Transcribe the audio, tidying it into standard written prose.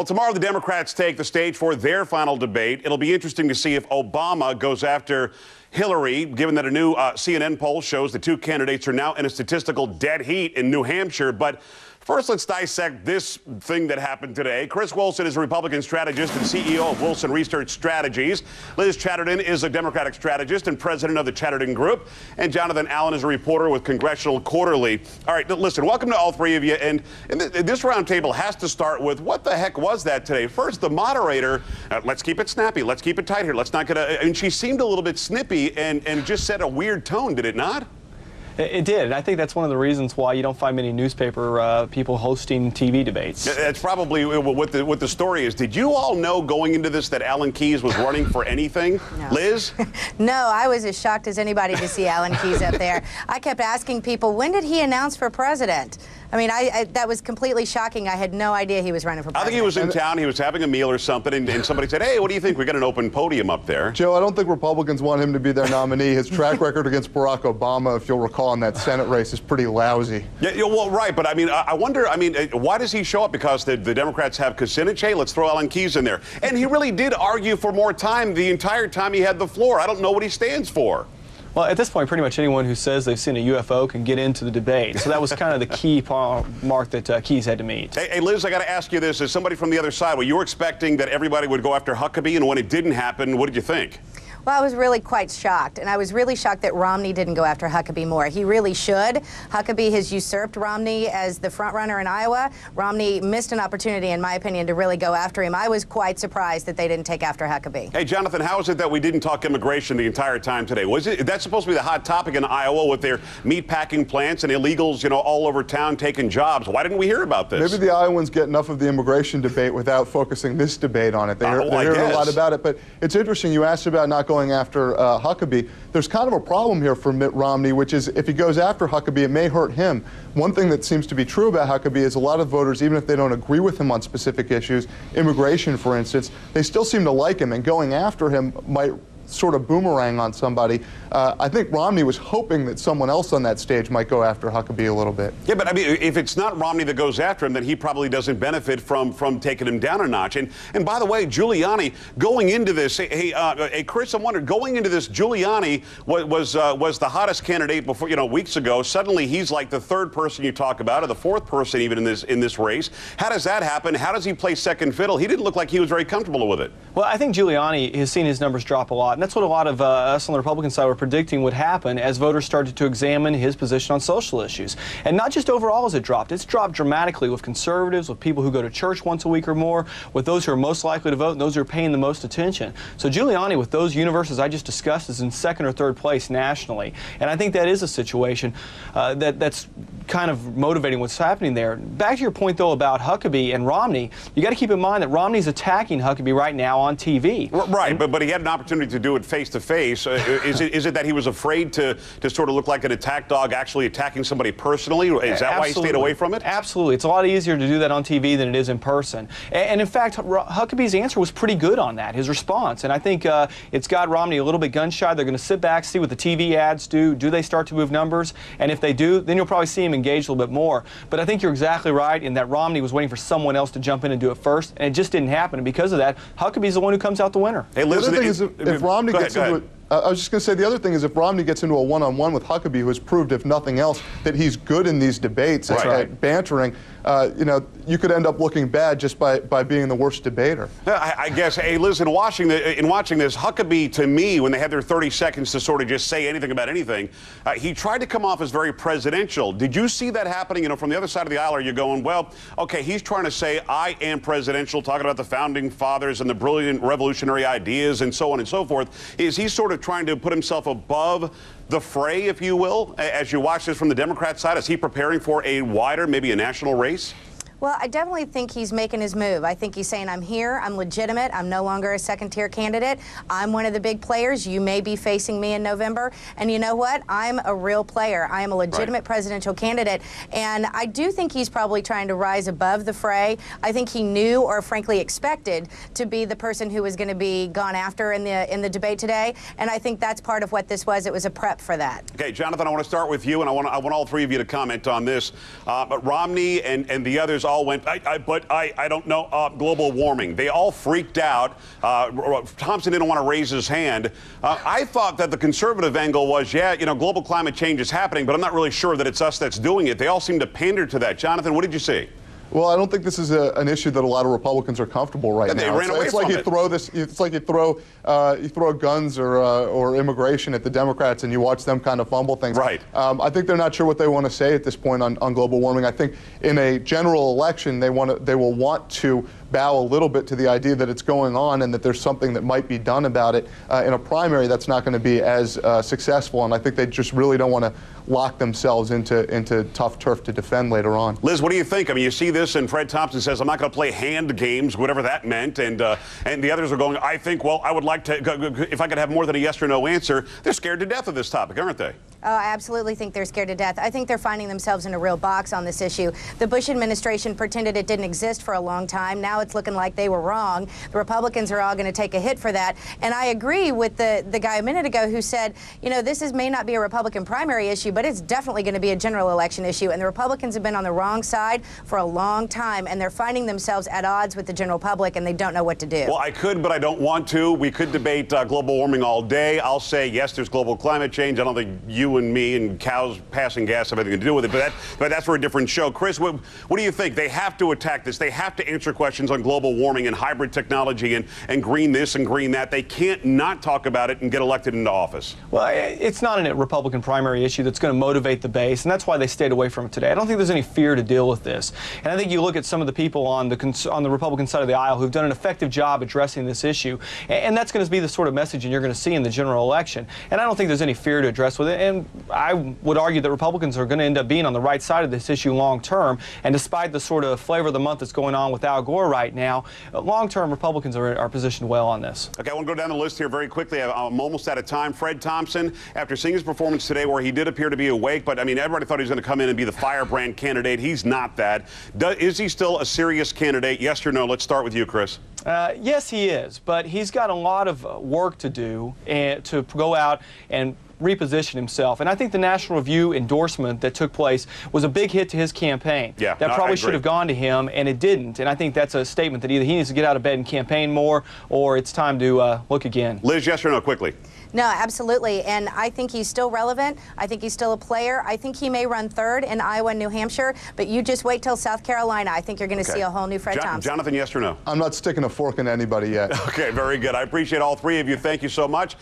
Well, tomorrow the Democrats take the stage for their final debate. It'll be interesting to see if Obama goes after Hillary, given that a new CNN poll shows the two candidates are now in a statistical dead heat in New Hampshire. But first, let's dissect this thing that happened today. Chris Wilson is a Republican strategist and CEO of Wilson Research Strategies. Liz Chatterton is a Democratic strategist and president of the Chatterton Group. And Jonathan Allen is a reporter with Congressional Quarterly. All right, listen, welcome to all three of you. And this roundtable has to start with what the heck was that today? First, the moderator, let's keep it snappy. Let's keep it tight here. Let's not get and she seemed a little bit snippy and it just set a weird tone, did it not? It did, and I think that's one of the reasons why you don't find many newspaper people hosting TV debates. That's probably what the story is. Did you all know going into this that Alan Keyes was running for anything? No. Liz? No, I was as shocked as anybody to see Alan Keyes up there. I kept asking people, when did he announce for president? I mean, that was completely shocking. I had no idea he was running for president. I think he was in town. He was having a meal or something, and somebody said, hey, what do you think? We got an open podium up there. Joe, I don't think Republicans want him to be their nominee. His track record against Barack Obama, if you'll recall, in that Senate race is pretty lousy. Yeah, well, right, but I mean, I wonder, why does he show up? Because the Democrats have Kucinich? Hey, let's throw Alan Keyes in there. And he really did argue for more time the entire time he had the floor. I don't know what he stands for. Well, at this point, pretty much anyone who says they've seen a UFO can get into the debate. So that was kind of the key mark that Keyes had to meet. Hey, Liz, I got to ask you this. As somebody from the other side, well, you were expecting that everybody would go after Huckabee, and when it didn't happen, what did you think? Well, I was really quite shocked, and I was really shocked that Romney didn't go after Huckabee more. He really should. Huckabee has usurped Romney as the front runner in Iowa. Romney missed an opportunity, in my opinion, to really go after him. I was quite surprised that they didn't take after Huckabee. Hey, Jonathan, how is it that we didn't talk immigration the entire time today? That's supposed to be the hot topic in Iowa with their meatpacking plants and illegals, all over town taking jobs. Why didn't we hear about this? Maybe the Iowans get enough of the immigration debate without focusing this debate on it. They hear a lot about it, but it's interesting. You asked about not going after Huckabee. There's kind of a problem here for Mitt Romney, which is if he goes after Huckabee, it may hurt him. One thing that seems to be true about Huckabee is a lot of voters, even if they don't agree with him on specific issues, immigration, for instance, they still seem to like him, and going after him might sort of boomerang on somebody. I think Romney was hoping that someone else on that stage might go after Huckabee a little bit. Yeah, but I mean, if it's not Romney that goes after him, then he probably doesn't benefit from taking him down a notch. And by the way, Giuliani going into this, hey, Chris, I'm wondering, going into this, Giuliani was the hottest candidate before, weeks ago. Suddenly, he's like the third person you talk about, or the fourth person even in this race. How does that happen? How does he play second fiddle? He didn't look like he was very comfortable with it. Well, I think Giuliani has seen his numbers drop a lot, and that's what a lot of us on the Republican side were predicting would happen as voters started to examine his position on social issues. And not just overall has it dropped. It's dropped dramatically with conservatives, with people who go to church once a week or more, with those who are most likely to vote and those who are paying the most attention. So Giuliani, with those universes I just discussed, is in second or third place nationally. And I think that is a situation that's kind of motivating what's happening there. Back to your point, though, about Huckabee and Romney, you got to keep in mind that Romney's attacking Huckabee right now on TV. Right, but he had an opportunity to do it face-to-face. Is it that he was afraid to sort of look like an attack dog actually attacking somebody personally? Is that why he stayed away from it? Absolutely. It's a lot easier to do that on TV than it is in person. And in fact, Huckabee's answer was pretty good on that, his response. And I think it's got Romney a little bit gun-shy. They're going to sit back, see what the TV ads do. Do they start to move numbers? And if they do, then you'll probably see him engage a little bit more. But I think you're exactly right in that Romney was waiting for someone else to jump in and do it first, and it just didn't happen. And because of that, Huckabee's the one who comes out the winner. Hey, Liz, the other thing is if Romney gets into it, I was just going to say the other thing is if Romney gets into a one-on-one with Huckabee, who has proved, if nothing else, that he's good in these debates, at bantering, you could end up looking bad just by being the worst debater. I guess. Hey, Liz, in watching this, Huckabee, to me, when they had their 30 seconds to sort of just say anything about anything, he tried to come off as very presidential. Did you see that happening? From the other side of the aisle, are you going, well, okay, he's trying to say, I am presidential, talking about the founding fathers and the brilliant revolutionary ideas and so on and so forth. Is he sort of trying to put himself above the fray, if you will, as you watch this from the Democrat side? Is he preparing for a wider, maybe a national race? Well, I definitely think he's making his move. I think he's saying, I'm here, I'm legitimate, I'm no longer a second-tier candidate. I'm one of the big players. You may be facing me in November. And you know what? I'm a real player. I am a legitimate presidential candidate. And I do think he's probably trying to rise above the fray. I think he knew, or frankly expected, to be the person who was going to be gone after in the debate today. And I think that's part of what this was. It was a prep for that. Okay, Jonathan, I want to start with you, and I want all three of you to comment on this. But Romney and the others all went, but I don't know, global warming. They all freaked out. Thompson didn't want to raise his hand. I thought that the conservative angle was, yeah, you know, global climate change is happening, but I'm not really sure that it's us that's doing it. They all seem to pander to that. Jonathan, what did you see? Well, I don't think this is an issue that a lot of Republicans are comfortable right now. They ran away it's like from you throw this. It's like you throw guns or immigration at the Democrats, and you watch them kind of fumble things. Right. I think they're not sure what they want to say at this point on global warming. I think in a general election, they will want to bow a little bit to the idea that it's going on and that there's something that might be done about it. In a primary, that's not going to be as successful, and I think they just really don't want to lock themselves into tough turf to defend later on. Liz, what do you think? I mean, you see this, and Fred Thompson says, I'm not going to play hand games, whatever that meant, and the others are going, I think, well, I would like to, if I could have more than a yes or no answer. They're scared to death of this topic, aren't they? Oh, I absolutely think they're scared to death. I think they're finding themselves in a real box on this issue. The Bush administration pretended it didn't exist for a long time. Now it's looking like they were wrong. The Republicans are all going to take a hit for that. And I agree with the guy a minute ago who said, you know, this may not be a Republican primary issue, but it's definitely going to be a general election issue. And the Republicans have been on the wrong side for a long time, and they're finding themselves at odds with the general public, and they don't know what to do. Well, I could, but I don't want to. We could debate global warming all day. I'll say, yes, there's global climate change. I don't think you and me and cows passing gas have anything to do with it, but that's for a different show. Chris, what do you think? They have to attack this. They have to answer questions on global warming and hybrid technology and green this and green that. They can't not talk about it and get elected into office. Well, it's not a Republican primary issue that's going to motivate the base, and that's why they stayed away from it today. I don't think there's any fear to deal with this. And I think you look at some of the people on the Republican side of the aisle who've done an effective job addressing this issue, and that's going to be the sort of messaging you're going to see in the general election. And I don't think there's any fear to address with it. And I would argue that Republicans are going to end up being on the right side of this issue long term. And despite the sort of flavor of the month that's going on with Al Gore right now, long term Republicans are positioned well on this. Okay, I want to go down the list here very quickly. I'm almost out of time. Fred Thompson, after seeing his performance today where he did appear to be awake, but I mean, everybody thought he was going to come in and be the firebrand candidate. He's not that. Is he still a serious candidate? Yes or no? Let's start with you, Chris. Yes, he is, but he's got a lot of work to do and to go out and reposition himself. And I think the National Review endorsement that took place was a big hit to his campaign. Yeah, that probably should have gone to him, and it didn't. And I think that's a statement that either he needs to get out of bed and campaign more, or it's time to look again. Liz, yes or no, quickly? No, absolutely. And I think he's still relevant. I think he's still a player. I think he may run third in Iowa and New Hampshire, but you just wait till South Carolina. I think you're going to see a whole new Fred Thompson. Jonathan, yes or no? I'm not sticking a fork in anybody yet. Okay, very good. I appreciate all three of you. Thank you so much.